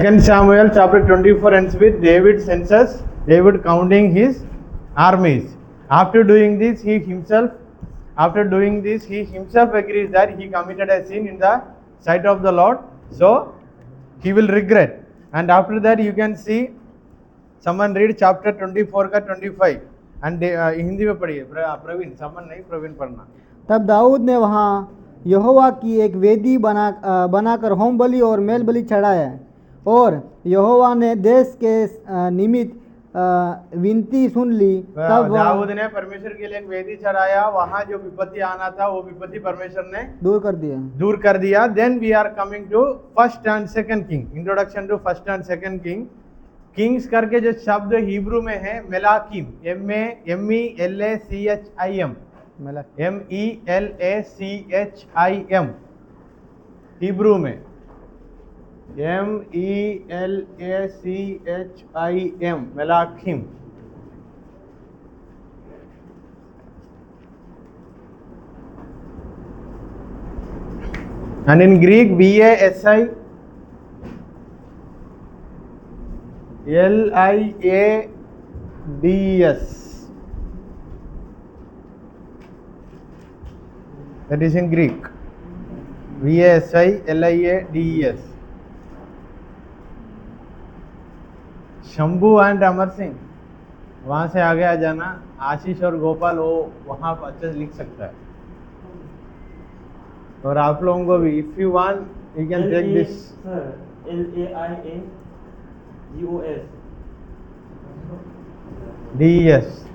Second Samuel chapter 24 ends with David census, David counting his armies. After doing this, he himself agrees that he committed a sin in the sight of the Lord, so he will regret. And after that, you can see someone read chapter 24 का 25 and Hindi में पढ़िए Praveen, someone नहीं, प्रवीण पढ़ना। तब दाऊद ने वहाँ यहोवा की एक वेदी बनाकर होम बलि और मेल बलि चढ़ाया, और यहोवा ने देश के निमित्त विनती सुन ली। तब दाऊद ने परमेश्वर के लिए एक वेदी चढ़ाया, वहाँ जो विपत्ति आना था वो विपत्ति परमेश्वर ने दूर कर दिया। Then we are coming to first and second king, introduction to first and second king. Kings करके जो शब्द हिब्रू में है मेलाकिम, MELACHIM, हिब्रू में MELACHIM, मेलाकिम। And in Greek, BASILIADS, that is in Greek, BASILIADS. Shambhu and Amar Singh, वहाँ से आगे आ जाना। आशीष और गोपाल वो वहाँ अच्छे से लिख सकता है, और आप लोगों को भी, if you want you can take this. LAIAGOS DES।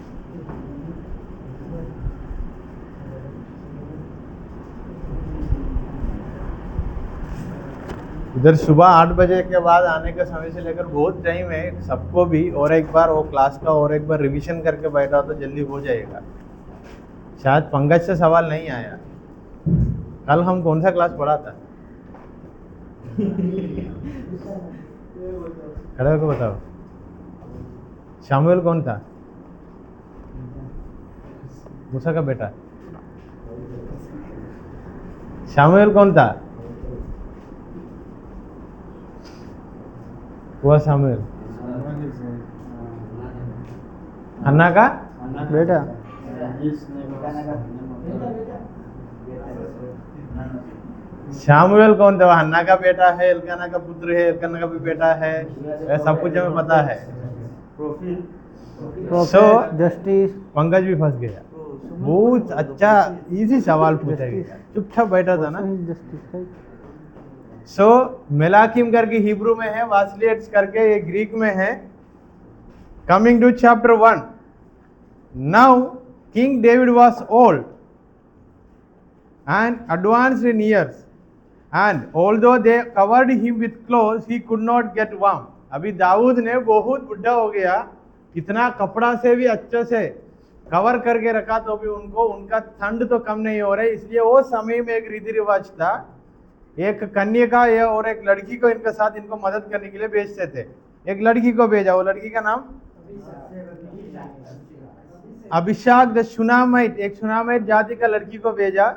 इधर सुबह 8 बजे के बाद आने का समय से लेकर बहुत टाइम है सबको भी, और एक बार वो क्लास का और एक बार रिवीजन करके बैठा तो जल्दी हो जाएगा। शायद पंकज से सवाल नहीं आया, कल हम कौन सा क्लास पढ़ा था? खड़े होकर बताओ, शामुएल कौन था? मूसा का बेटा। शामुएल कौन था? हुआ शामुएल हन्ना का बेटा। शामुएल कौन था? हन्ना का बेटा है, एल्काना का पुत्र है, एल्काना का भी बेटा है, सब कुछ हमें पता है। सो जस्टिस। पंकज भी फंस गया, बहुत अच्छा इजी सवाल पूछा गया, चुपचाप बैठा था ना। सो मेलाकिम करके हिब्रू में है, वासलियट्स करके ये ग्रीक में है। Coming to chapter 1, now king David was old and advanced in years, and although they covered him with clothes he could not get warm। अभी दाऊद ने बहुत बुढ़ा हो गया, इतना कपड़ा से भी अच्छे से कवर करके रखा तो भी उनका ठंड तो कम नहीं हो रहा है। इसलिए वो समय में एक रीति रिवाज था, एक कन्या और एक लड़की को इनके साथ इनको मदद करने के लिए भेजते थे। एक लड़की को भेजा, वो लड़की का नाम अभिषाक द शुनामाइट, एक शुनामाइट जाति का लड़की को भेजा।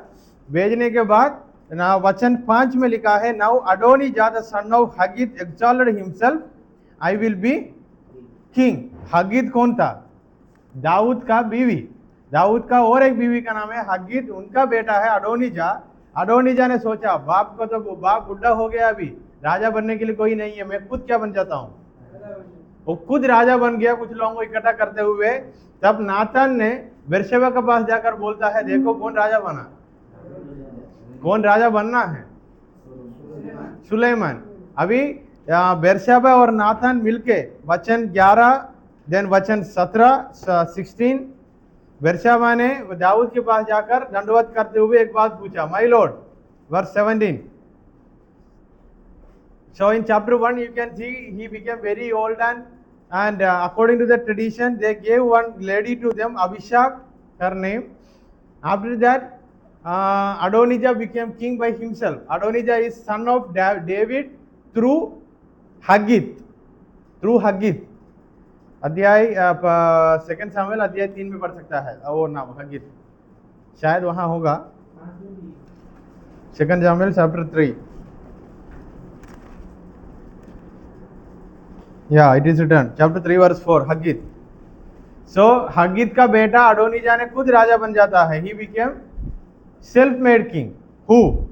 भेजने के बाद ना वचन 5 में लिखा है, now Adonijah the son of Haggith exalted himself, I will be king. Haggith कौन था? दाऊद का बीवी, दाऊद का और एक बीवी का नाम है हगित, उनका बेटा है अडोनिजा। अडोनिजा ने सोचा बाप को तो बाप बुढ़ा हो गया, अभी राजा बनने के लिए कोई नहीं है, मैं खुद क्या बन जाता हूँ। वो खुद राजा बन गया कुछ लोगों को इकट्ठा करते हुए। तब नातान ने बेरशेबा के पास जाकर बोलता है, देखो कौन राजा बना, कौन राजा बनना है? सुलेमान। अभी बेरशेबा और नातान मिलके वचन 11 देन वचन 16 बेरशेबा ने दाऊद के पास जाकर दंडवत करते हुए एक बात पूछा, my lord, verse 17। So in chapter 1 you can see he became very old, and according to the tradition they gave one lady to them, Abishag her name. After that Adonijah became king by himself. Adonijah is son of David through Haggith, अध्याय 2 सामुएल अध्याय 3 में पढ़ सकता है वो नाम हगित, शायद वहां होगा। 2 Samuel chapter 3। Yeah, it is written. Chapter 3 verse 4, Haggith. So Haggith का बेटा अडोनिजा ने खुद राजा बन जाता है. He became self-made king. Who?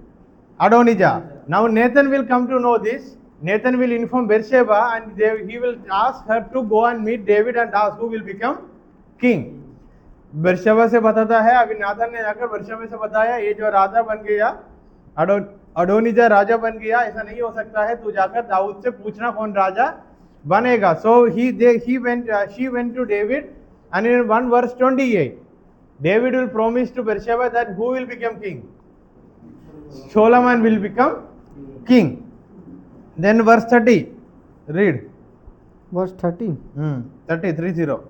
Adonijah. Now Nathan will come to know this. Nathan will inform Bathsheba and he will ask her to go and meet David and ask who will become king. बर्शेबा से बताता है. अभी Nathan ने जाकर बर्शेबा से बताया ये जो राजा बन गया अडोनिजा राजा बन गया, ऐसा नहीं हो सकता है, तू जाकर दाऊद से पूछना कौन राजा बनेगा. So she went to David and in 1 verse 28 David will promise to Bathsheba that who will become king? Solomon will become king. Then verse 30, read. Verse 30 30.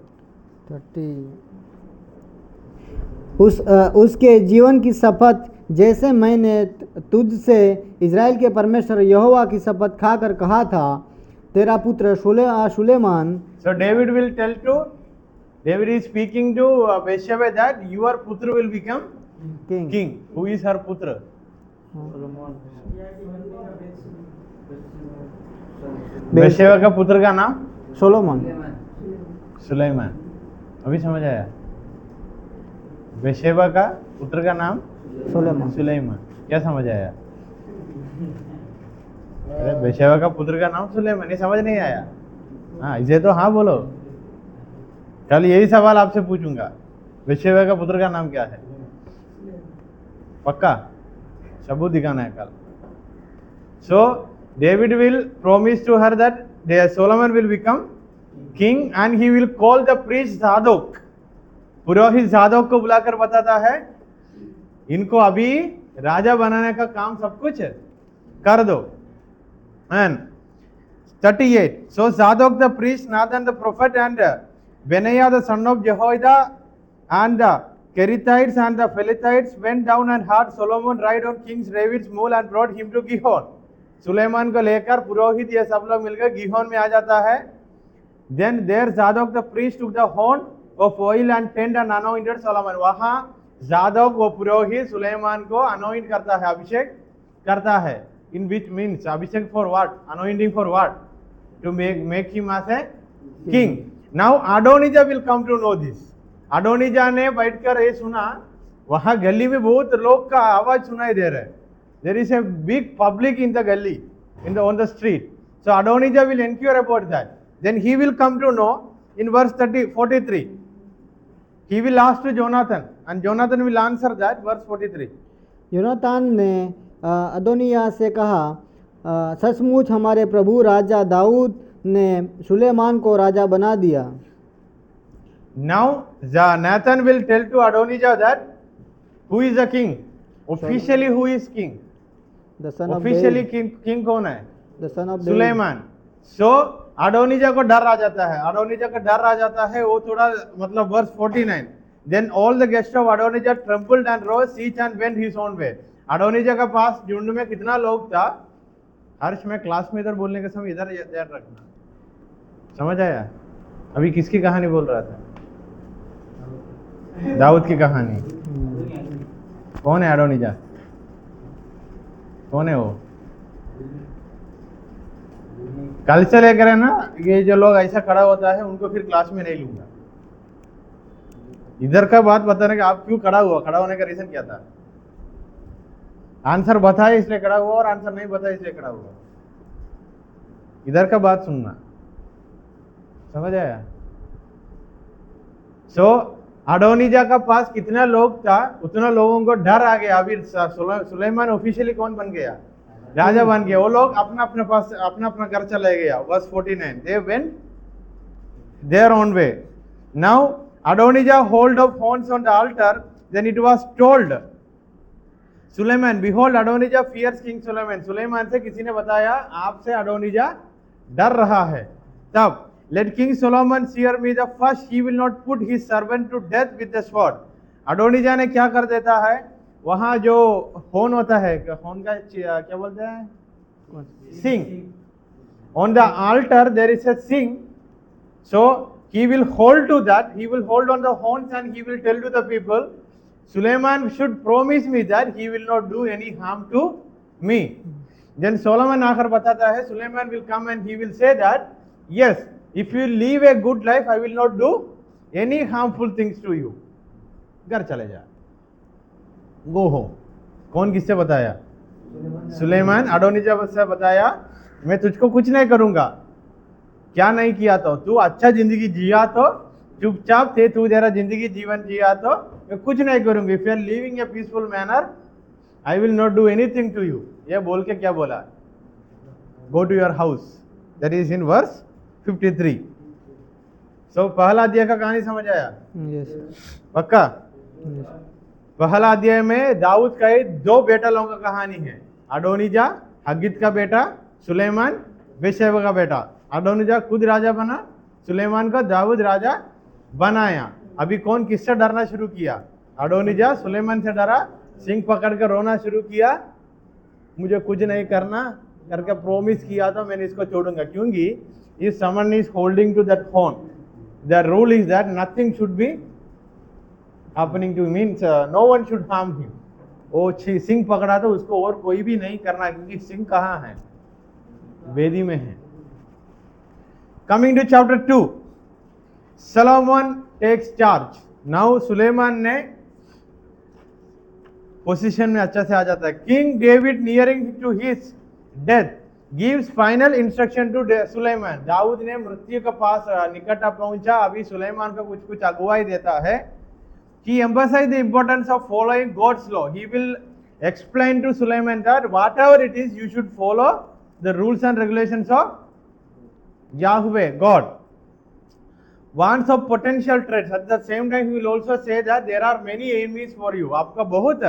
उसके जीवन की शपथ जैसे मैंने तुझसे इज़राइल के परमेश्वर यहोवा की शपथ खाकर कहा था, तेरा पुत्र Suleman. So David is speaking to Bathsheba that your putra will become king. Who is her putra? Bathsheba का पुत्र का नाम सोलोमन. सुलेमान. अभी समझ आया? बेशेबा का पुत्र का नाम सुलेमान. क्या समझ आया? अरे बेशेबा का पुत्र का नाम सुलेमान, ये समझ नहीं आया? हाँ, इसे तो हाँ बोलो. कल यही सवाल आपसे पूछूंगा. बेशेबा का पुत्र का नाम क्या है? पक्का सबूत दिखाना है कल. So David will promise to her that Solomon will become king and he will call the priest Zadok. पुरोहित जादोक को बुलाकर बताता है इनको अभी राजा बनाने का काम सब कुछ कर दो. And 38. So Zadok the priest, Nathan the prophet, and Benaiah the son of Jehoiada, and the Kerethites and the Pelethites went down and heard Solomon ride on King David's mule and brought him to Gihon. Suleman को लेकर पुरोहित ये सब लोग मिलकर गिहोन में आ जाता है. Then there Zadok the priest took the horn of oil and turned and anointed Solomon. वहाँ जादोक वो पुरोहित सुलेमान को anoint करता है, अभिषेक करता है. In which means Abhishek for what? Anointing for what? To make him as a king. Now Adonijah will come to know this. Adonijah ने बैठकर ये सुना, वहाँ गली में बहुत लोग का आवाज सुनाई दे रहा है. There is a big public in the gully, on the street. So Adonijah will inquire about that. Then he will come to know in verse 43. He will ask to Jonathan and Jonathan will answer that. Verse 43. योनातान ने Adonijah से कहा, सचमुच हमारे प्रभु राजा दाऊद ने सुलेमान को राजा बना दिया. Now Nathan will tell to Adonijah that who is the king. Officially who is king? The son of Officially David. king कौन है? The son of Suleman. So अडोनिजा को डर आ जाता है. अडोनिजा का डर आ जाता है, वो थोड़ा मतलब verse 49. Then all the guests of Adonijah trembled and rose, each and went his own way. अडोनिजा का पास झुंड में कितना लोग था? हर्ष में क्लास में इधर बोलने के समय इधर ध्यान रखना. समझ आया? अभी किसकी कहानी बोल रहा था? दाऊद की कहानी. कौन है अडोनिजा? कौन है वो? कल से लेकर है ना, ये जो लोग ऐसा खड़ा होता है उनको फिर क्लास में नहीं लूंगा. इधर का बात बताने का, आप क्यों खड़ा हुआ, खड़ा होने का रीजन क्या था? आंसर बताया इसलिए खड़ा हुआ और आंसर नहीं बताया इसलिए खड़ा हुआ. इधर का बात सुनना. समझ आया? सो अडोनिजा का पास कितना लोग था, उतना लोगों को डर आ गया. अभी सुलेमान ऑफिशियली कौन बन गया? राजा बन गया. वो लोग अपना अपने पास अपना अपना घर चले गया. Verse 49. They went their own way. Now Adonijah hold up horns on the altar. Then it was told Suleiman, behold, Adonijah fears King Solomon. Suleman से किसी ने बताया आपसे अडोनिजा डर रहा है. तब let King Solomon fear me the first, he will not put his servant to death with the sword. अडोनिजा ने क्या कर देता है, वहां जो होन होता है, होन का क्या बोलते हैं, सिंग. On the altar there is a sing. So he will hold to that, he will hold on the horns and he will tell to the people, Suleiman should promise me that he will not do any harm to me. Then Solomon आकर बताता है, Suleiman will come and he will say that Yes, if you live a good life, I will not do any harmful things to you. घर चले जा, गो हो। कौन किससे बताया? सुलेमान अडोनिजा से बताया, मैं तुझको कुछ नहीं करूंगा। क्या नहीं किया तो? तू अच्छा जिंदगी जिया तो, चुपचाप थे तू, जरा जिंदगी जीवन जिया तो मैं कुछ नहीं करूंगी। If you are living a peaceful manner, I will not do anything to you. ये बोल के क्या बोला? Go to your house. That is in verse 53। So पहला अध्याय का कहानी समझ आया? यस पक्का? पहला अध्याय में दाऊद का ही दो बेटा लोगों का कहानी है। अडोनिजा हगित का बेटा, सुलेमान बेशेबा का बेटा। अडोनिजा खुद राजा बना, सुलेमान को दाऊद राजा बनाया। अभी कौन किससे डरना शुरू किया? अडोनिजा सुलेमान से डरा, सिंह पकड़ कर रोना शुरू किया, मुझे कुछ नहीं करना करके प्रॉमिस किया था मैंने इसको छोड़ूंगा, क्योंकि if someone is holding to that phone, the rule is that nothing should be happening to, means no one should harm him. वो सिंह पकड़ा तो उसको और कोई भी नहीं करना, क्योंकि सिंह कहाँ है? वेदी में है। Coming to chapter 2, Solomon takes charge. Now Suleman ने पोजीशन में अच्छा से आ जाता है। King David nearing to his death gives final instruction to Suleman. Daud ने मृत्यु के पास निकट पहुंचा, अभी सुलेमान को कुछ कुछ अगुवाई देता है। He emphasized the importance of following God's law. He will explain to Suleiman that whatever it is, you should follow the rules and regulations of Yahweh, God. Warns of potential threats. At the same time, he will also say that there are many enemies for you. आपका बहुत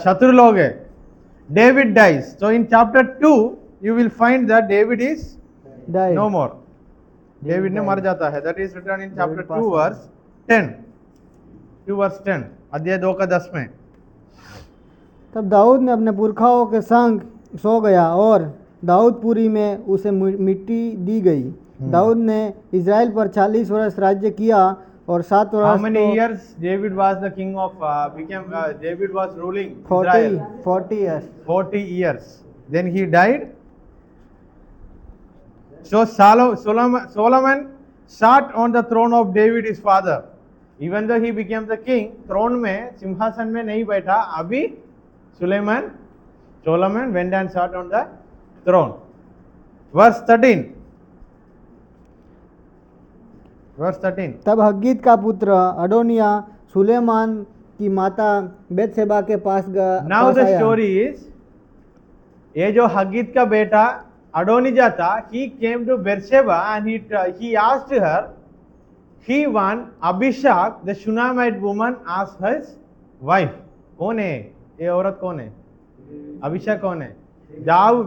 शत्रु लोग हैं। David dies. So in chapter 2, you will find that David is died. no more. David ने died. मर जाता है। That is written in chapter David 2 passed verse 10. 2 verse 10, अध्याय 2 का 10 में। तब दाऊद ने अपने पुरखाओं के संग सो गया और दाऊदपुरी में उसे मिट्टी दी गई। दाऊद ने इज़राइल पर 40 वर्ष राज्य किया और 7 वर्ष How many years David was the king of David was ruling 40 Israel? 40 years. 40 years. Then he died. So Solomon sat on the throne of David his father. Even though he became the king, throne में, सिंहासन में नहीं बैठा। अभी Solomon went and sat on the throne. Verse 13. तब हग्गीत का पुत्र अडोनिया सुलेमान की माता बेतशेबा के पास Now the आया। story is, ये जो हग्गीत का बेटा अडोनिजा था, he came to Beersheba and he asked her, he want Abishag the Shunammite woman as his wife. कौन है ये औरत? कौन है? अभिषेक कौन है?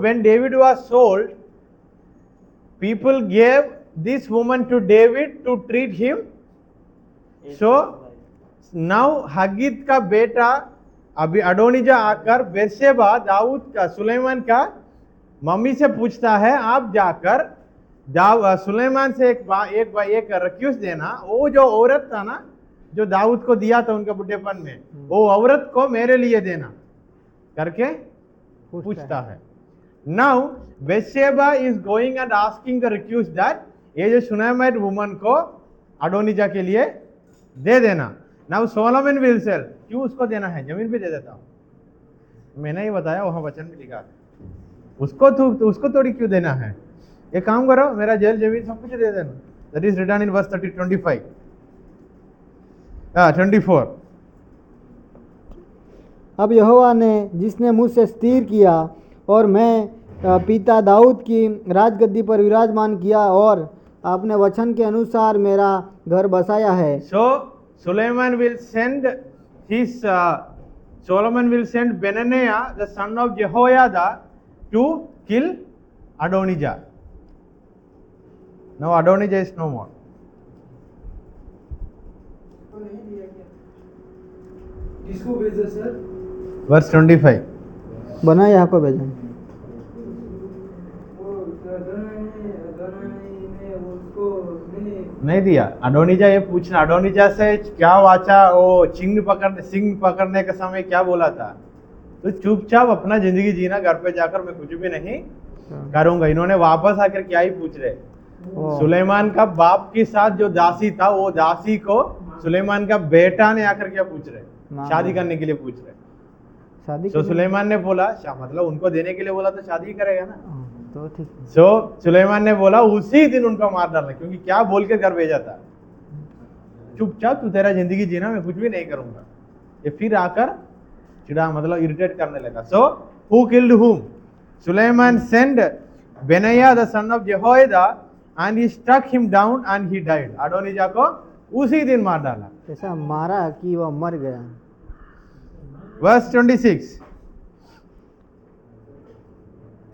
When David was sold, people gave this woman to David to treat him. So now हग्गीत का बेटा अभी अडोनिजा आकर बेर्शेबा दाऊद का, सुलेमान का मम्मी से पूछता है, आप जाकर सुलेमान से एक रिक्वेस्ट देना, वो जो औरत था ना जो दाऊद को दिया था उनके बुढ़ेपन में, वो औरत को मेरे लिए देना करके पूछता है। Now Beersheba is going and asking the request that ये जो शुनामाइट वुमन को अडोनिजा के लिए दे देना। नाउ सोलोमन विल सेल, क्यों उसको देना है? जमीन पे दे देता हूं। मैंने ही बताया, वहां वचन में लिखा है। उसको थोड़ी क्यों देना है? एक काम करो, मेरा जेल जमीन सब कुछ दे देना। That is written in verse 24। अब यहोवा ने जिसने मुझसे स्थिर किया और मैं पिता दाऊद की राजगद्दी पर विराजमान किया और आपने वचन के अनुसार मेरा घर बसाया है। Solomon will send Benaiah the son of Jehoiada to kill Adonijah. Now Adonijah is no more. किसको भेजा सर? Verse 25. बनाया को भेजा। नहीं दिया। अडोनिजा ये पूछना, अडोनिजा से क्या वाचा, वो सिंह पकड़ने के समय क्या बोला था? तो चुपचाप अपना जिंदगी जीना, घर पे जाकर मैं कुछ भी नहीं करूंगा। इन्होंने वापस आकर क्या ही पूछ रहे, ओ, सुलेमान का बाप के साथ जो दासी था वो दासी को सुलेमान का बेटा ने आकर क्या पूछ रहे, माँ शादी बोला। करने के लिए पूछ रहे। शादी सो के लिए? सुलेमान ने बोला मतलब उनको देने के लिए बोला तो शादी करेगा ना। तो ठीक है। सो सुलेमान ने बोला उसी दिन उनको मार डालना, क्योंकि क्या बोल के घर भेजा था, चुपचाप तू तेरा जिंदगी जीना, मैं कुछ भी नहीं करूंगा। ये फिर आकर चिड़ा मतलब इरिटेट करने लगा। सो हु किल्ड हुम? सुलेमान send Benaiah the son of Jehoiada and he struck him down and he died. Adonijah को उसी दिन मार डाला। ऐसा मारा कि वह मर गया। वर्स 26।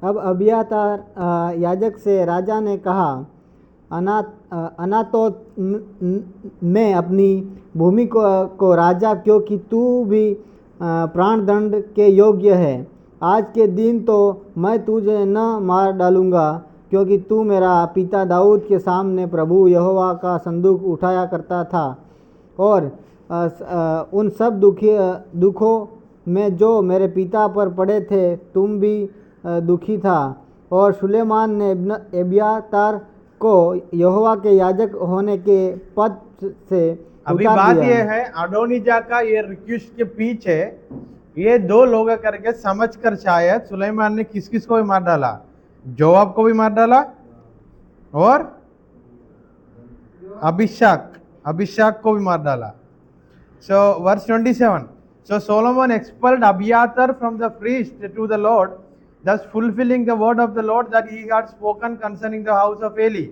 अब अबियातार याजक से राजा ने कहा, अनातोत में अपनी भूमि को राजा, क्योंकि तू भी प्राण दंड के योग्य है। आज के दिन तो मैं तुझे न मार डालूंगा, क्योंकि तू मेरा पिता दाऊद के सामने प्रभु यहोवा का संदूक उठाया करता था, और उन सब दुखों में जो मेरे पिता पर पड़े थे तुम भी दुखी था। और सुलेमान ने एब्यातार को यहोवा के याजक होने के पद से अभी उतार बात दिया। ये है अडोनिजा का ये रिक्वेस्ट के पीछे ये दो लोग करके समझकर शायद सुलेमान ने किस किस को भी मार डाला, जोआब को भी मार डाला और अभिषाक को भी मार डाला। सो verse 27, so Solomon expelled Abiathar from the priest to the Lord, thus fulfilling the word of the Lord that he had spoken concerning the house of Eli.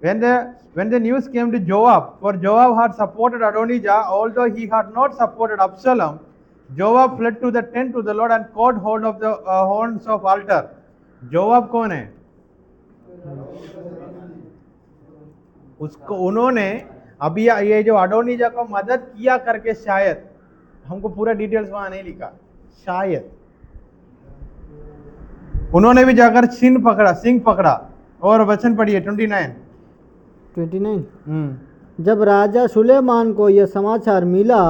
When the news came to Joab, for Joab had supported Adonijah, although he had not supported Absalom, Joab fled to the tent to the Lord and caught hold of the horns of altar. Joab कौन है? उसको उन्होंने अभी ये जो अडोनिजा को मदद किया करके, शायद हमको पूरा डिटेल्स वहां नहीं लिखा, शायद उन्होंने भी जाकर सिंह पकड़ा। और वचन पढ़िए 29। जब राजा सुलेमान को यह समाचार मिला,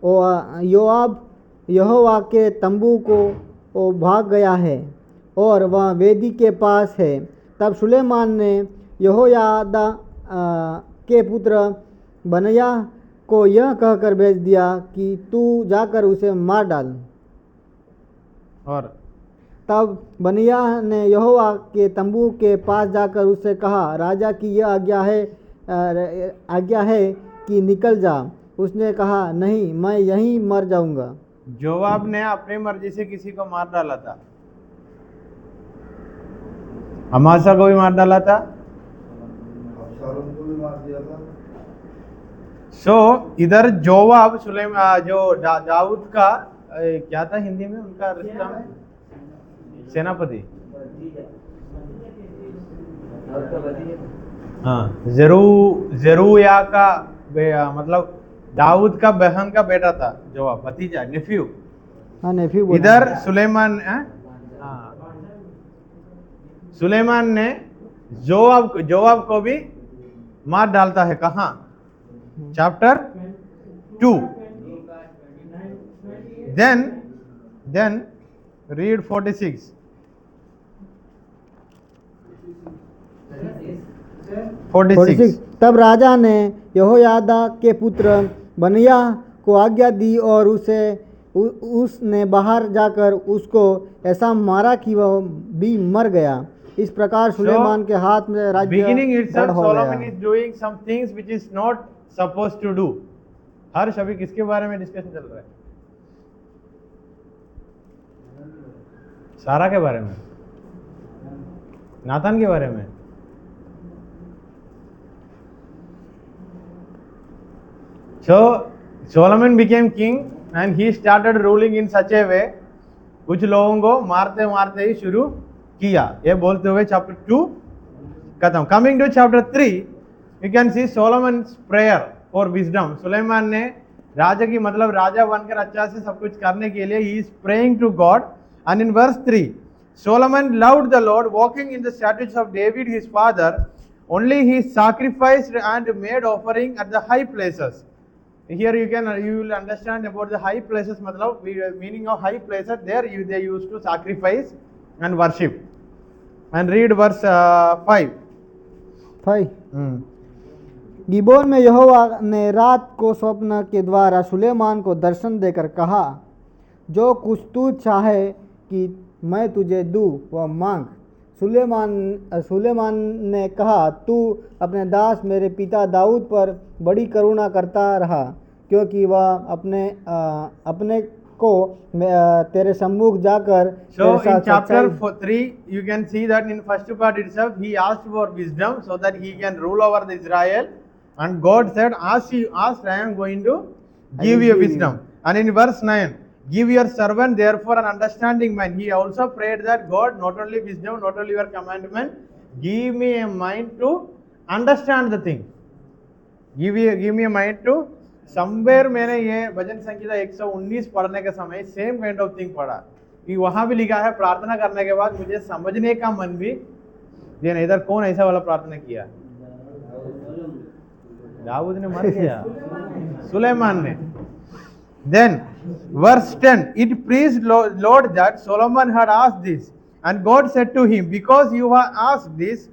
योआब यहोवा के तंबू को भाग गया है और वह वेदी के पास है, तब सुलेमान ने यहोयादा के पुत्र बनैया को यह कहकर भेज दिया कि तू जाकर उसे मार डाल। और तब बनैया ने यहोवा के तंबू के पास जाकर उससे कहा, राजा की यह आज्ञा है कि निकल जा। उसने कहा, नहीं, मैं यहीं मर जाऊंगा। जोआब ने अपनी मर्जी से किसी को मार डाला था, अमासा को भी मार डाला था। सो इधर जोआब जो दाऊद का क्या था हिंदी में उनका रिश्ता में, सेनापति, हाँ, जरूया का मतलब दाऊद का बहन का बेटा था जोआब, भतीजा, नेफ्यू। हाँ, नेफ्यू बोला। इधर सुलेमान ने जोआब को भी मार डालता है। कहाँ? चैप्टर 2। Then read 46। 46। तब राजा ने यहोयादा के पुत्र बनैया को आज्ञा दी और उसने बाहर जाकर उसको ऐसा मारा कि वह भी मर गया। इस प्रकार सुलेमान के हाथ में राज्य beginning itself दृढ़ हो Solomon गया। is doing some things which is not supposed to do। हर्ष अभी किसके बारे में डिस्कशन चल रहा है? सारा के बारे में, नातान के बारे में। So Solomon became king and he started ruling in such a way, कुछ लोगों को मारते मारते ही शुरू किया, ये बोलते हुए चैप्टर 2 खत्म। Coming to chapter 3 you can see Solomon's prayer for wisdom. Suleman ने राजा की मतलब राजा बनकर अच्छा से सब कुछ करने के लिए he is praying to God. And in verse 3 Solomon loved the Lord, walking in the statutes of David his father. Only he sacrificed and made offering at the high places. Here you will understand about the high places, मतलब meaning of high places. There they used to sacrifice and worship. and read verse 5. 5 Hmm. Gibeon में यहोवा ने रात को स्वप्न के द्वारा सुलेमान को दर्शन देकर कहा, जो कुछ तू चाहे कि मैं तुझे दूँ वह मांग। सुलेमान ने कहा, तू अपने दास मेरे पिता दाऊद पर बड़ी करुणा करता रहा, क्योंकि वह अपने को तेरे सम्मुख जाकर So तेरे in साथ chapter सच्चाई 3, you can see that in first part itself, he asked for wisdom so that he can rule over the Israel. And God said, as you asked, I am going to give you wisdom. And in verse 9, give your servant therefore an understanding mind. He also prayed that God, not only wisdom, not only your commandment, give me a mind to understand the thing. give me a mind to somewhere मैंने ये भजन संगीता 119 पढ़ने के समय same kind of thing पढ़ा कि वहां भी लिखा है प्रार्थना करने के बाद मुझे समझने का मन भी देना। इधर कौन ऐसा वाला प्रार्थना किया? दाऊद ने मर गया, सुलेमान ने। Then verse 10, it pleased Lord that Solomon had asked this, and God said to him, because you have asked this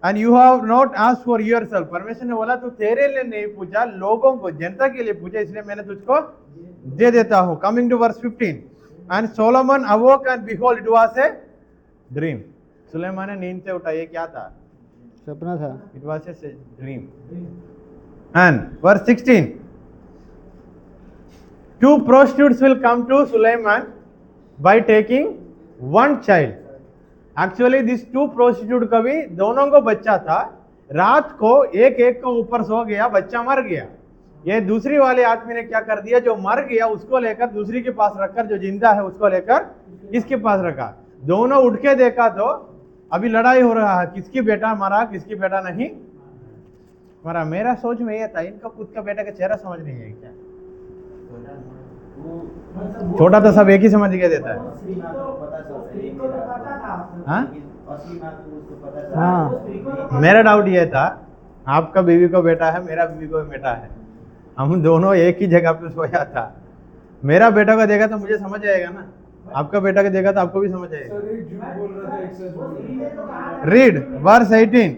and you have not asked for yourself. परमेश्वर ने बोला तू तेरे लिए नहीं पूछा, लोगों को, जनता के लिए पूछा, इसलिए मैंने तुझको दे देता हूँ। Coming to verse 15, and Solomon awoke and behold it was a dream. Suleman ने नींद से उठा, ये क्या था? सपना था। It was a dream. And verse 16, two prostitutes will come to Sulaiman by taking one child. Actually these two prostitute का भी दोनों को बच्चा था, रात को एक एक को ऊपर सो गया, बच्चा मर गया। ये दूसरी वाले आदमी ने क्या कर दिया, जो मर गया उसको लेकर दूसरी के पास रखकर जो जिंदा है उसको लेकर इसके पास रखा। दोनों उठ के देखा तो अभी लड़ाई हो रहा है, किसकी बेटा मरा किसकी बेटा नहीं मरा। मेरा सोच में यह था इनका खुद का बेटा का चेहरा समझ नहीं है क्या? छोटा तो सब एक ही समझ के देता है। हाँ, मेरा डाउट ये था, आपका बीवी को बेटा है, मेरा बीवी को बेटा है, हम दोनों एक ही जगह पे सोया था। मेरा बेटा का देखा तो मुझे समझ आएगा ना, आपका बेटा का देखा तो आपको भी समझ आएगा। Read verse 18.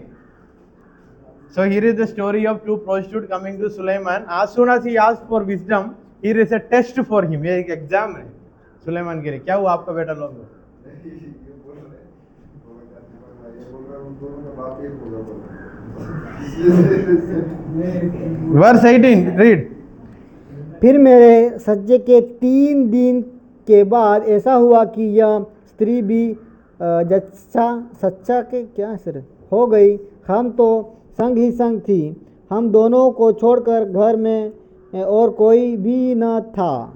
So here is the story of two prostitutes coming to Sulaiman. As soon as he asked for wisdom, here is a test for him. ये एक एग्जाम है सुलेमान के लिए। क्या हुआ आपका बेटा लोग? Verse 18, read. फिर मेरे सज्जे के 3 दिन के बाद ऐसा हुआ कि यह स्त्री भी सच्चा के क्या सर हो गई। हम तो संग ही संग थी, हम दोनों को छोड़कर घर में और कोई भी न था।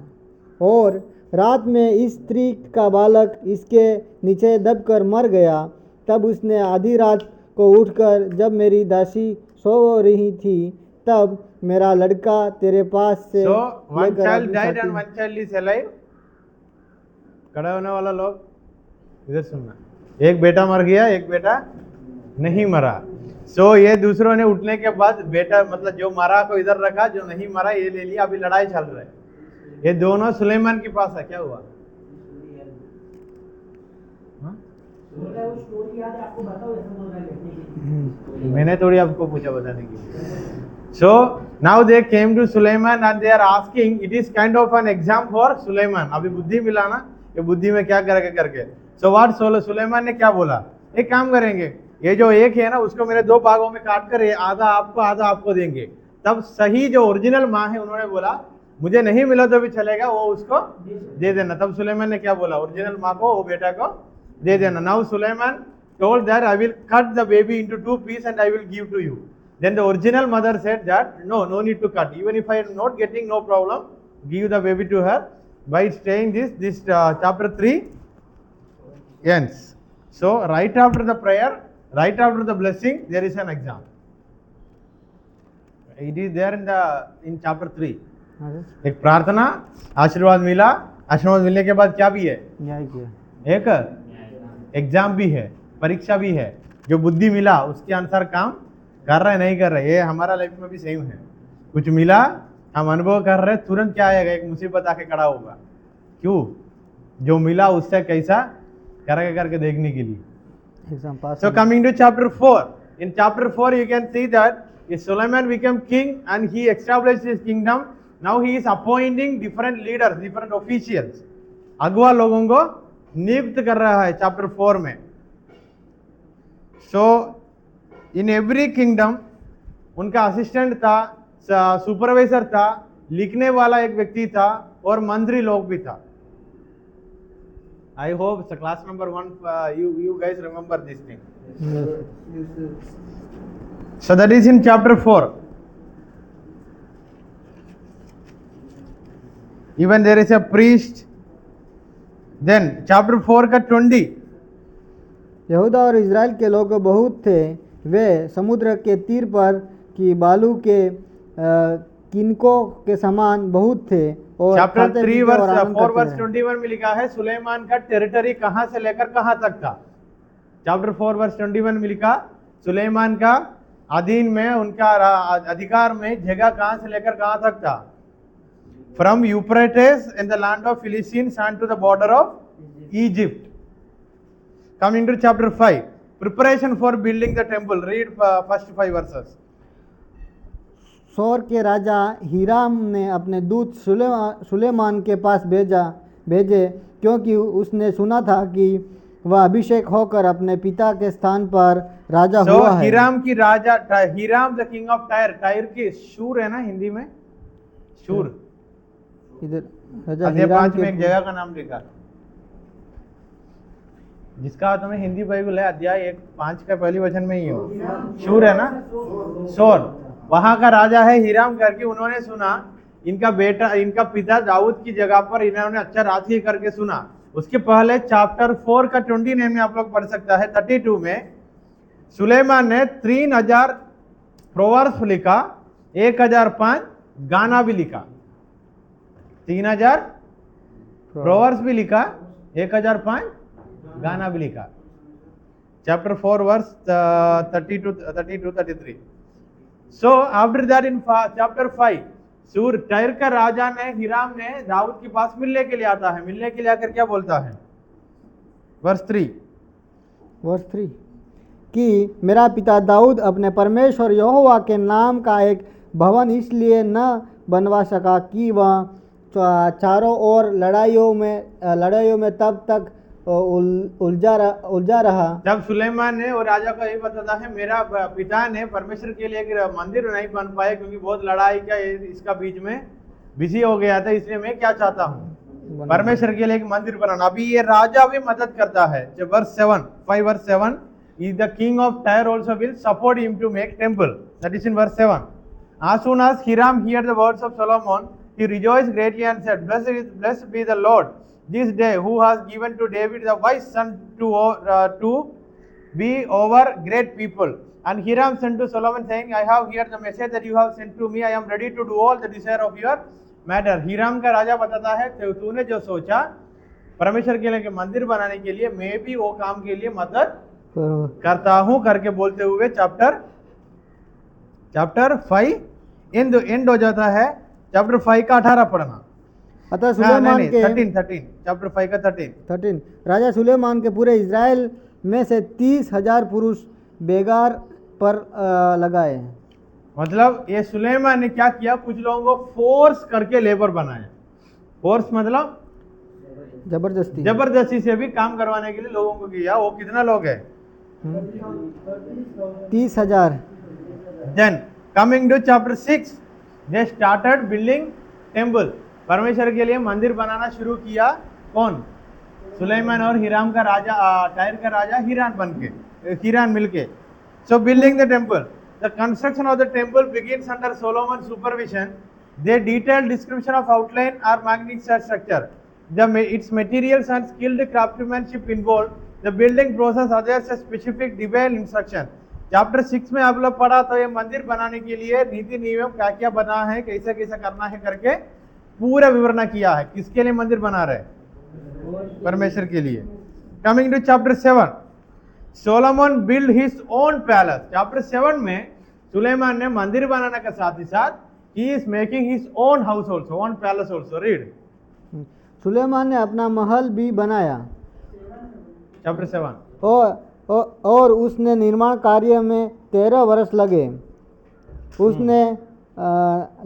और रात में इस स्त्री का बालक इसके नीचे दबकर मर गया। तब उसने आधी रात को उठकर जब मेरी दासी सो रही थी, तब मेरा लड़का तेरे पास से one child died and one child is alive. खड़ा होने वाला लोग इधर सुनना, एक बेटा मर गया, एक बेटा नहीं मरा। ये दूसरों ने उठने के बाद बेटा मतलब जो मरा को इधर रखा, जो नहीं मरा ये ले लिया। अभी लड़ाई चल रहा है, ये दोनों सुलेमान के पास है। क्या हुआ? मैंने थोड़ी आपको पूछा बताने के लिए। So now they came to Sulaiman and they are asking, it is kind of an exam for Sulaiman. अभी बुद्धि मिला ना, ये बुद्धि में क्या करेंगे करके। So what सुलेमान ने क्या बोला, एक काम करेंगे, ये जो एक है ना उसको मेरे 2 भागों में काट कर आधा आपको देंगे। तब सही जो ओरिजिनल माँ है उन्होंने बोला मुझे नहीं मिला तो भी चलेगा, वो उसको दे देना। तब सुलेमान ने क्या बोला, ओरिजिनल माँ को वो बेटा को दे देना। Now Sulaiman told that I will cut the baby into 2 pieces and I will give to you. Then the original mother said that no need to cut. Even if I am not getting, no problem, give the baby to her. By saying this chapter 3 ends. So right after the prayer, right after the blessing, there is an exam. It is there in chapter 3. एक प्रार्थना, आशीर्वाद मिला, आशीर्वाद मिलने के बाद क्या भी है, एक एग्जाम भी है, परीक्षा भी है। जो बुद्धि मिला उसके अनुसार काम कर रहे नहीं कर रहे। ये हमारा लाइफ में भी सेम है, कुछ मिला हम अनुभव कर रहे, तुरंत क्या आएगा, एक मुसीबत आके खड़ा होगा। क्यों? जो मिला उससे कैसा करके देखने के लिए। Exam pass So coming to chapter 4. In chapter 4 you can see that Solomon became king and he established his kingdom. Now he is appointing different leaders, different officials. अगुआ लोगों को नियुक्त कर रहा है chapter 4 में. So in every kingdom उनका assistant था, सुपरवाइजर था, लिखने वाला एक व्यक्ति था और मंत्री लोग भी था. I hope the class number 1 you guys remember this thing. So that is in chapter 4. Even there is a priest. Then chapter 4 का 20. यहूदा और इज़राइल के लोग बहुत थे, वे समुद्र के तीर पर की बालू के किनको के समान बहुत थे और चैप्टर खाते 3 पीते वर्स और आनंद 4 करते वर्स रहे। 21 में लिखा है सुलेमान का टेरिटरी कहां से लेकर कहां तक था. चैप्टर 4 वर्स 21 में लिखा सुलेमान का अधीन में उनका अधिकार में जगह कहां से लेकर कहां तक था. From Euphrates in the land of Philistines and to the border of Egypt. Coming to chapter 5, preparation for building the temple. Read first 5 verses. सोर के राजा हीराम ने अपने दूत सुलेमान के पास भेजे क्योंकि उसने सुना था कि वह अभिषेक होकर अपने पिता के स्थान पर राजा हुआ है. हीराम की राजा, Hiram the king of Tyre. Tyre की शूर है ना हिंदी में, शूर. इधर राजा अध्याय हीराम 5 में एक के जगह का नाम लिखा जिसका तुम्हें हिंदी बाइबल है, अध्याय 5 का पहली वचन में ही हो. शूर है ना, सोर. वहां का राजा है हीराम करके. उन्होंने सुना इनका बेटा, इनका पिता दाऊद की जगह पर इन्होंने अच्छा राज करके सुना. उसके पहले चैप्टर 4 का 29 में आप लोग पढ़ सकता है. 32 में सुलेमान ने 3000 प्रोवर्ब्स लिखा, 1005 गाना भी लिखा. 3000 प्रोवर्ब्स भी लिखा, 1005 गाना भी लिखा. Chapter 4 verse 32-33. So after that in chapter 5, सूर टायर का राजा ने, हिराम ने दाऊद के पास मिलने के लिए आता है. मिलने के लिए आकर क्या बोलता है. वर्स 3 कि मेरा पिता दाऊद अपने परमेश्वर यहोवा के नाम का एक भवन इसलिए न बनवा सका कि वह चारों ओर लड़ाइयों में तब तक उलझा रहा. जब सुलेमान ने और राजा को यही बताता है मेरा पिता ने परमेश्वर के लिए एक मंदिर नहीं बन पाए क्योंकि बहुत लड़ाई का इसका बीच में बिजी हो गया था, इसलिए मैं क्या चाहता हूँ परमेश्वर के लिए एक मंदिर बनाना. अभी ये राजा भी मदद करता है. जब verse 5 verse 7 is the king of Tyre also will support him to make temple. That is in verse 7. As soon as Hiram heard the words of Solomon, he rejoiced greatly and said, Blessed be the Lord this day who has given to David the wise son to be over great people. And Hiram sent to Solomon saying, I have heard the message that you have sent to me. I am ready to do all the desire of your matter. Hiram का राजा बताता है तूने जो सोचा परमेश्वर के लिए मंदिर बनाने के लिए, मैं भी वो काम के लिए मदद करता हूं करके बोलते हुए चैप्टर 5 एंड हो जाता है. चैप्टर 5 का 18 पढ़ना. अतः सुलेमान के 13 चैप्टर 5 का 13 राजा सुलेमान के पूरे इज़राइल में से 30,000 पुरुष बेगार पर लगाए. मतलब ये सुलेमान ने क्या किया, कुछ लोगों को फोर्स करके लेबर बनाया. फोर्स मतलब जबरदस्ती से भी काम करवाने के लिए लोगों को किया. वो कितना लोग है, 30,000. Then coming to chapter 6 they started building temple. परमेश्वर के लिए मंदिर बनाना शुरू किया. कौन, सुलेमान और हिराम का राजा, टायर का राजा हिरान मिलके. So building the temple. The construction of the temple begins under Solomon supervision. The detailed description of outline और magnificent structure. Its materials and skilled craftsmanship involved. The building process adheres a specific detailed instruction. Chapter 6 में आप लोग पढ़ा तो ये मंदिर बनाने के लिए नीति नियम क्या क्या बना है, कैसे कैसे करना है करके पूरा विवरण किया है. किसके लिए मंदिर बना रहे, परमेश्वर के लिए. Coming to chapter 7, Solomon build his own palace. Chapter 7 में सुलेमान ने मंदिर बनाने के साथ ही साथ he is making his own house also, own palace also. Read. Suleman ने अपना महल भी बनाया. चैप्टर 7 और उसने निर्माण कार्य में 13 वर्ष लगे। उसने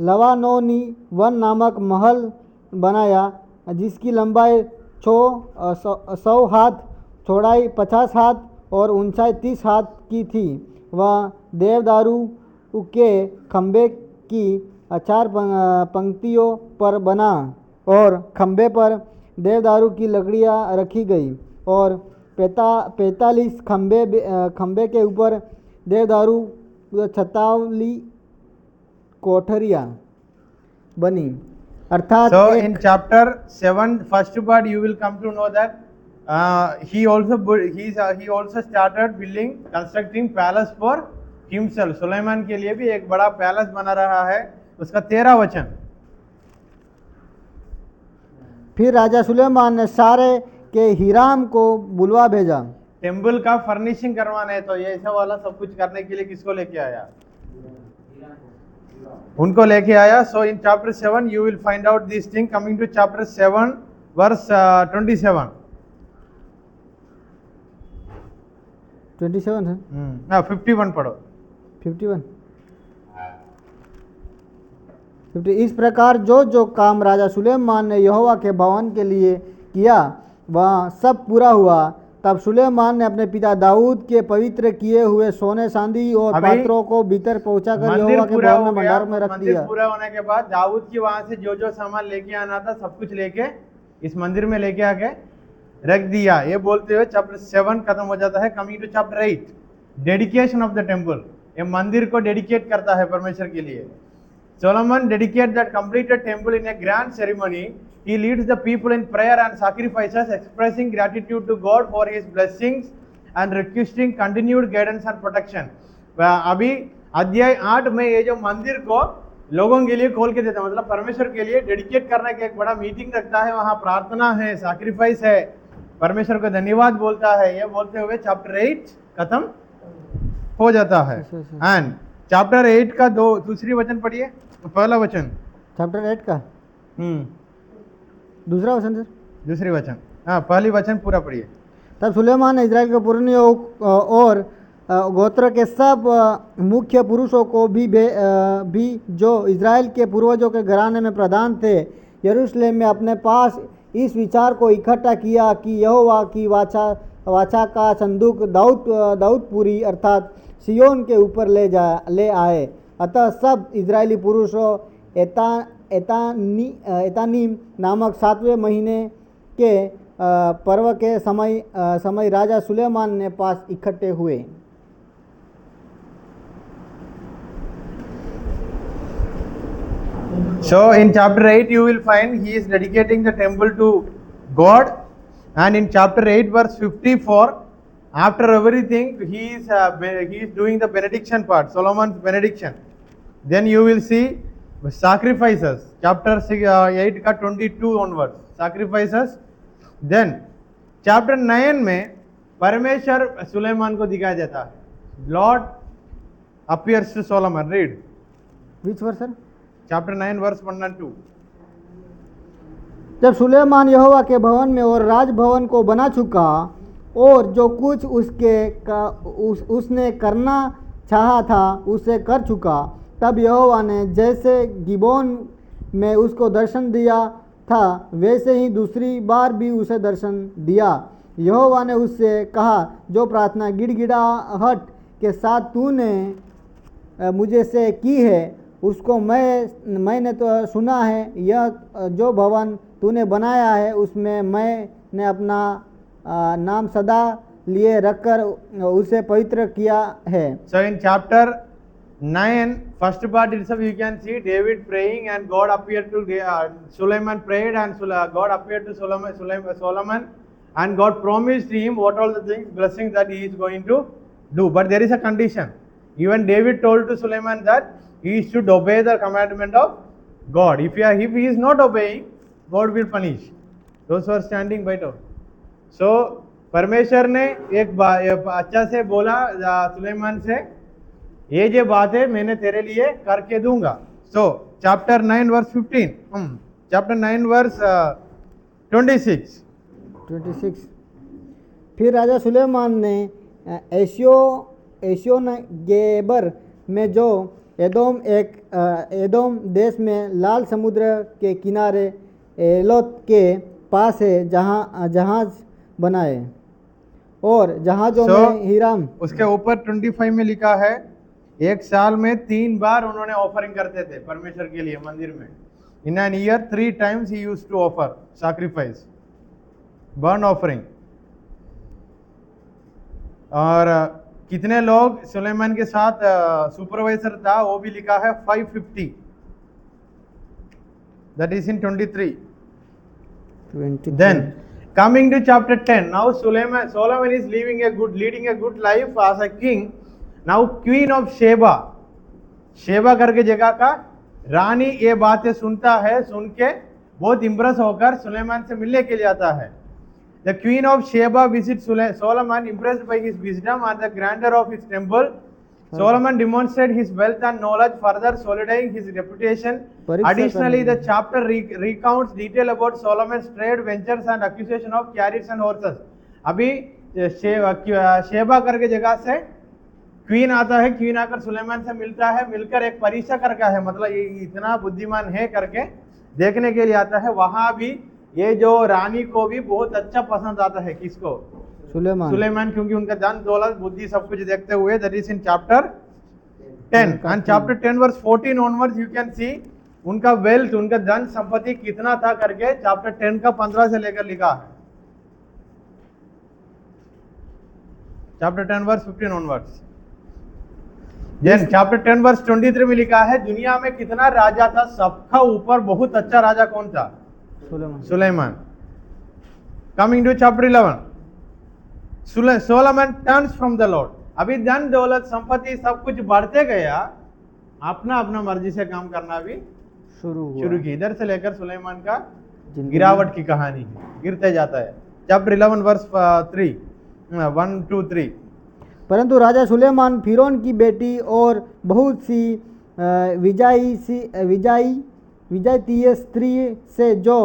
लवानोनी वन नामक महल बनाया जिसकी लंबाई 100 हाथ, चौड़ाई 50 हाथ और ऊंचाई 30 हाथ की थी। वह देवदारू के खंभे की 4 पंक्तियों पर बना और खंभे पर देवदारू की लकड़ियां रखी गई और 45 खंभे के ऊपर देवदारू 46 कोठरियां बनी। अर्थात So in chapter 7, first part, you will come to know that he also started building, constructing palace for himself. Suleman के लिए भी एक बड़ा पैलेस बना रहा है। उसका 13 वचन। फिर राजा सुलेमान ने सारे के हिराम को बुलवा भेजा। टेम्पल का फर्निशिंग करवाना है तो ये ऐसा वाला सब कुछ करने के लिए किसको लेके आया? उनको लेके आया। So in chapter 7 you will find out this thing. Coming to chapter 7 verse 27. 27 है? 51 पढ़ो। 51 इस प्रकार जो काम राजा सुलेमान ने यहोवा के भवन के लिए किया वह सब पूरा हुआ। तब सुलेमान ने अपने पिता दाऊद के पवित्र किए हुए सोने चांदी और पात्रों को भीतर पहुंचाकर यहोवा के भवन में भंडार में रख दिया। पूरा होने के बाद दाऊद की वहां से जो सामान लेके आना था सब कुछ लेके इस मंदिर में लेके आके रख दिया। ये बोलते हुए चैप्टर 7 खत्म हो जाता है। Coming to chapter 8, dedication of the temple. ये मंदिर को डेडिकेट करता है परमेश्वर के लिए। Solomon dedicated that completed temple in a grand ceremony. He leads the people in prayer and sacrifices, expressing gratitude to God for his blessings and requesting continued guidance and protection. अभी अध्याय 8 में ये जो मंदिर को लोगों के लिए खोल के देता है, मतलब परमेश्वर के लिए डेडिकेट करने का एक बड़ा मीटिंग रखता है। वहाँ प्रार्थना है, सैक्रिफाइस है, परमेश्वर को धन्यवाद बोलता है। ये बोलते हुए चैप्टर 8 खत्म हो जाता है। एंड चैप्टर 8 का दूसरी वचन पढ़िए। पहला वचन चैप्टर 8 का दूसरा वचन सर। दूसरी वचन, हाँ पहली वचन पूरा पढ़िए। तब सुलेमान ने इजराइल के पुरनियों और गोत्र के सब मुख्य पुरुषों को भी जो इजराइल के पूर्वजों के घराने में प्रधान थे यरूशलेम में अपने पास इस विचार को इकट्ठा किया कि यहोवा की वाचा का संदूक दाऊदपुरी अर्थात सियोन के ऊपर ले आए। अतः सब इजरायली पुरुषों एतानीम नामक 7वें महीने के पर्व के समय राजा सुलेमान ने पास इकट्ठे हुए। So in chapter 8 you will find he is dedicating the temple to God, and in chapter 8 verse 54 after everything he is doing the benediction part, Solomon's benediction. Then you will see sacrifices, chapter 8 का 22 onwards sacrifices. Then chapter 9 में परमेश्वर सुलेमान को दिखाया जाता है। Lord appears to Solomon. Read Which verse sir? chapter 9 verse 1 and 2. जब सुलेमान यहोवा के भवन में और राजभवन को बना चुका और जो कुछ उसने करना चाहा था उसे कर चुका, तब यहोवा ने जैसे गिबोन में उसको दर्शन दिया था वैसे ही दूसरी बार भी उसे दर्शन दिया। यहोवा ने उससे कहा, जो प्रार्थना गिड़गिड़ाहट के साथ तूने मुझे से की है उसको मैंने तो सुना है। यह जो भवन तूने बनाया है उसमें मैंने अपना नाम सदा लिए रखकर उसे पवित्र किया है। So in chapter 9 first part itself you can see David praying and God appeared to Solomon prayed and God appeared to Solomon and God promised him what all the things blessings that he is going to do, but there is a condition. Even David told to Solomon that he should obey the commandment of God. If he is not obeying, God will punish those who are standing by door. So परमेश्वर ने एक अच्छा से बोला सुलेमान से, ये जो बात है मैंने तेरे लिए करके दूंगा। So chapter 9 verse 15, chapter 9 verse 26। फिर राजा सुलेमान ने एशियोन गेबर में जो एदोम देश में लाल समुद्र के किनारे एलोत के पास है जहाँ जहाज बनाए और जहाज़ों So, में हिराम। उसके ऊपर 25 में लिखा है एक साल में 3 बार उन्होंने ऑफरिंग करते थे परमेश्वर के लिए मंदिर में। In an year 3 times he used to offer sacrifice burn offering. और कितने लोग सुलेमान के साथ सुपरवाइजर था वो भी लिखा है 550, that is in 23। Then coming to chapter 10, now Solomon is leading a good life as a king. Now Queen of Sheba करके जगह का रानी ये बातें सुनता है, सुन के बहुत इम्प्रेस होकर सुलेमान से मिलने के लिए आता है। The Queen of Sheba visits Solomon, impressed by his wisdom and the grandeur of his temple. Solomon demonstrated his wealth and knowledge, further solidifying his reputation. Additionally, the chapter recounts detail about Solomon's trade ventures and acquisition of chariots and horses. अभी Sheba करके जगह से queen आता है, queen आकर सुलेमान से मिलता है, मिलकर एक परीक्षा करता है, मतलब ये इतना बुद्धिमान है करके देखने के लिए आता है। वहां भी ये जो रानी को भी बहुत अच्छा पसंद आता है, किसको? सुलेमान, क्योंकि उनका धन दौलत बुद्धि सब कुछ देखते हुए। That is in chapter 10 and chapter 10 verse 14 onwards you can see उनका वेल्थ, उनका धन संपत्ति कितना था करके चैप्टर 10 का 15 से लेकर लिखा है। Chapter 10 verse 15 onwards. Then chapter 10 verse 23 में लिखा है दुनिया में कितना राजा था, सबका ऊपर बहुत अच्छा राजा कौन था? Suleman. Coming to chapter 11, Solomon turns from the lord. अभी धन दौलत संपत्ति सब कुछ बढ़ते गया, अपना अपना मर्जी से काम करना भी शुरू की। इधर से लेकर सुलेमान का गिरावट की कहानी गिरते जाता है। Chapter 11 verse 3 1 2 3। परंतु राजा सुलेमान फिरौन की बेटी और बहुत सी विजातीय स्त्री से जो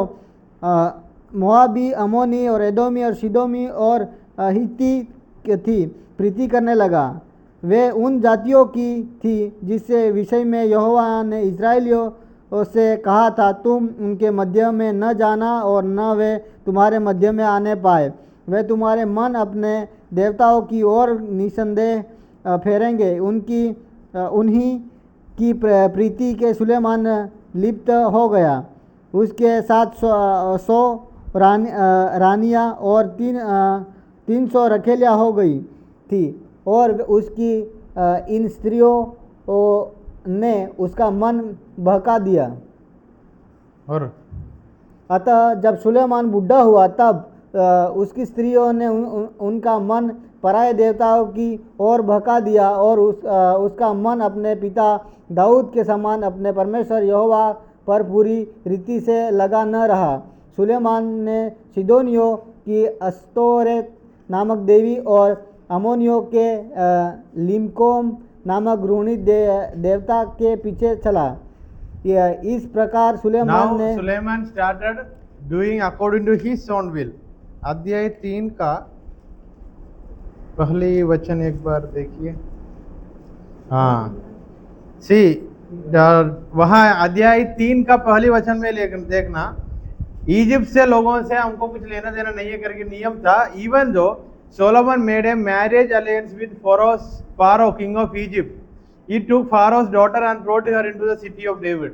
मोआबी, अमोनी और एदोमी और सिदोमी और हित्ती थी प्रीति करने लगा। वे उन जातियों की थी जिससे विषय में यहोवा ने इस्राएलियों से कहा था, तुम उनके मध्य में न जाना और न वे तुम्हारे मध्य में आने पाए। वे तुम्हारे मन अपने देवताओं की ओर निसंदेह फेरेंगे। उन्हीं की प्रीति के सुलेमान लिप्त हो गया। उसके साथ 100 रानियाँ और 300 रखेलियाँ हो गई थी और उसकी इन स्त्रियों ने उसका मन बहका दिया। और अतः जब सुलेमान बुढ़ा हुआ तब उसकी स्त्रियों ने उनका मन पराये देवताओं की ओर बहका दिया और उसका मन अपने पिता दाऊद के समान अपने परमेश्वर यहोवा पर पूरी रीति से लगा न रहा। सुलेमान ने सिदोनियों की अस्तोरेत नामक देवी और अमोनियों के लिमकोम नामक गृहिणी देवता के पीछे चला। इस प्रकार Suleman started doing according to his own will. अध्याय 3 का पहली वचन एक बार देखिए। हाँ सी वहाँ अध्याय 3 का पहली वचन में देखना, इजिप्ट से लोगों से हमको कुछ लेना देना नहीं है करके नियम था। Even though Solomon made a marriage alliance with Pharaoh king of Egypt, he took Pharaoh's daughter and brought her into the city of David.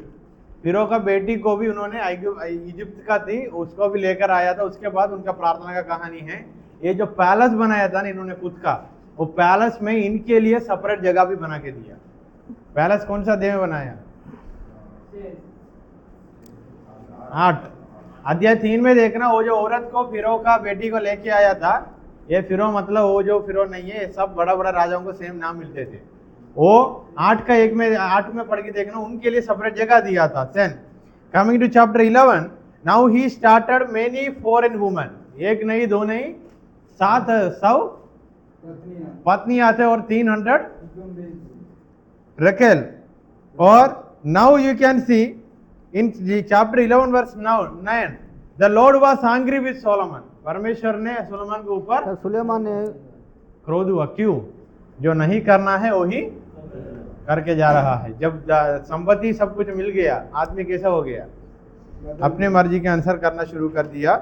फिरो का बेटी को भी उन्होंने इजिप्ट का थी उसको भी लेकर आया था। उसके बाद उनका प्रार्थना का कहानी है। ये जो पैलेस बनाया था ना इन्होंने खुद का, वो पैलेस में इनके लिए सेपरेट जगह भी बना के दिया। पैलेस कौन सा देव बनाया? 8 अध्याय 3 में देखना, वो जो औरत को फिरो का बेटी को लेके आया था, ये फिरो मतलब वो जो फिरो नहीं है, सब बड़ा बड़ा राजाओं को सेम नाम मिलते थे। वो 8 का 1 में 8 में पढ़ के देखना, उनके लिए सेपरेट जगह दिया था। Then coming to chapter 11, now he started many foreign women. एक नहीं दो नहीं 700 पत्नी आते और 300 रकेल। और now you can see in chapter 11 verse 9, the lord was angry with Solomon. परमेश्वर ने सुलेमान के ऊपर क्रोध हुआ। क्यों? जो नहीं करना है वही करके जा रहा है। जब संपत्ति सब कुछ मिल गया, आदमी कैसा हो गया? अपने मर्जी के अनुसार करना शुरू कर दिया।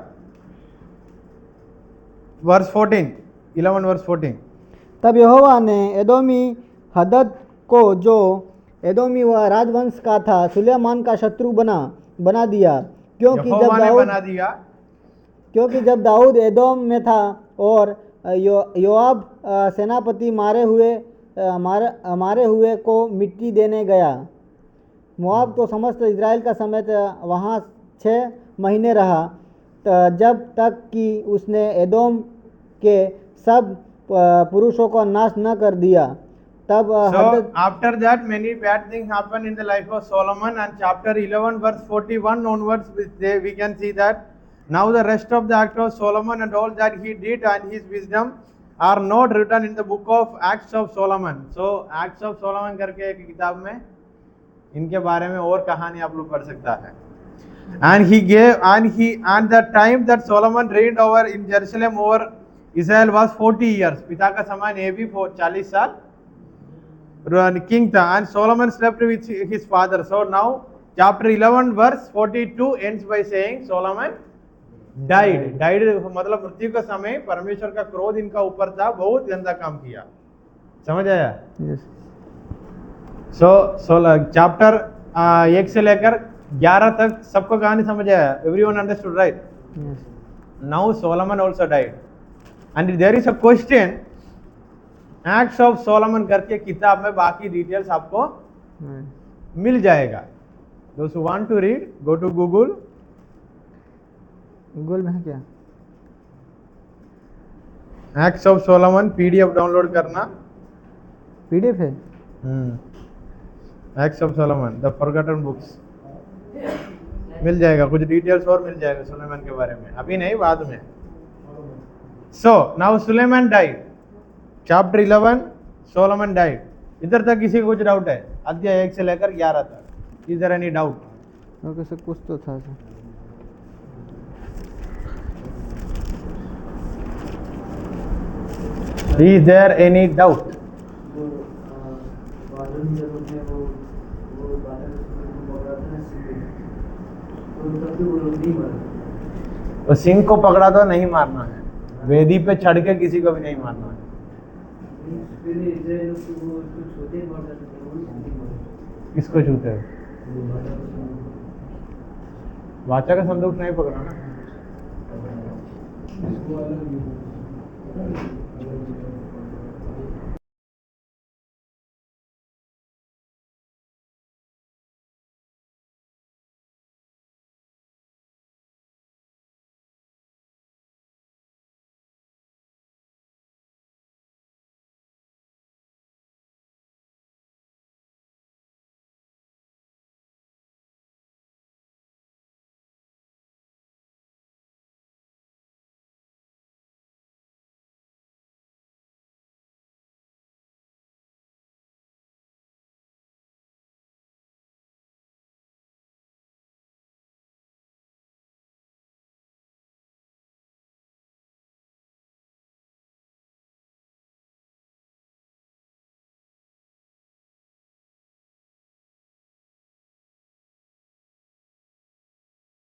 Verse 14, 11 verse 14। तब यहोवा ने एदोमी हदद को, जो एदोमी व राजवंश का था, सुलेमान का शत्रु बना दिया, यहोवा ने बना दिया, क्योंकि जब दाऊद एदोम में था और योआब सेनापति मारे हुए को मिट्टी देने गया। मोआब तो समस्त इजराइल का समेत वहाँ 6 महीने रहा, जब तक कि उसने एदोम के सब पुरुषों को नाश न कर दिया। तब so after that many bad things happened in the life of Solomon, and chapter 11 verse 41 onwards we can see that now the rest of the act of Solomon and all that he did and his wisdom are not written in the book of Acts of Solomon. So Acts of Solomon करके एक किताब में इनके बारे में और कहानी आप लोग पढ़ सकता है। And he gave and the time that Solomon reigned over in Jerusalem over Israel was 40 years. पिता का समान ये भी 40 साल king था। And Solomon slept with his father. So now chapter 11 verse 42 ends by saying Solomon died मतलब मृत्यु का समय। परमेश्वर का क्रोध इनका ऊपर था, बहुत गंदा काम किया। समझ आया? सो चैप्टर 1 से लेकर 11 तक सबको कहानी समझ आया? Everyone understood, right? Now Solomon also died and there is a question. Acts of Solomon करके किताब में बाकी डिटेल्स आपको मिल जाएगा। दोस्त who want to read, go to Google में है क्या? Acts of Solomon PDF download करना। पीडीएफ है? Acts of Solomon the forgotten books मिल जाएगा, कुछ डिटेल्स और मिल जाएगा सुलेमान के बारे में, अभी नहीं बाद में। So now Suleman died, chapter 11 Solomon died. इधर तक किसी को कुछ डाउट है? अध्याय 1 से लेकर 11 तक, is there any doubt? Okay sir, कुछ तो था sir. Is there any doubt? तो सिंह को पकड़ा तो नहीं मारना है, वेदी पे चढ़ के किसी को भी नहीं मारना है। किसको छूते हो? वाचा का संदूक नहीं पकड़ा ना।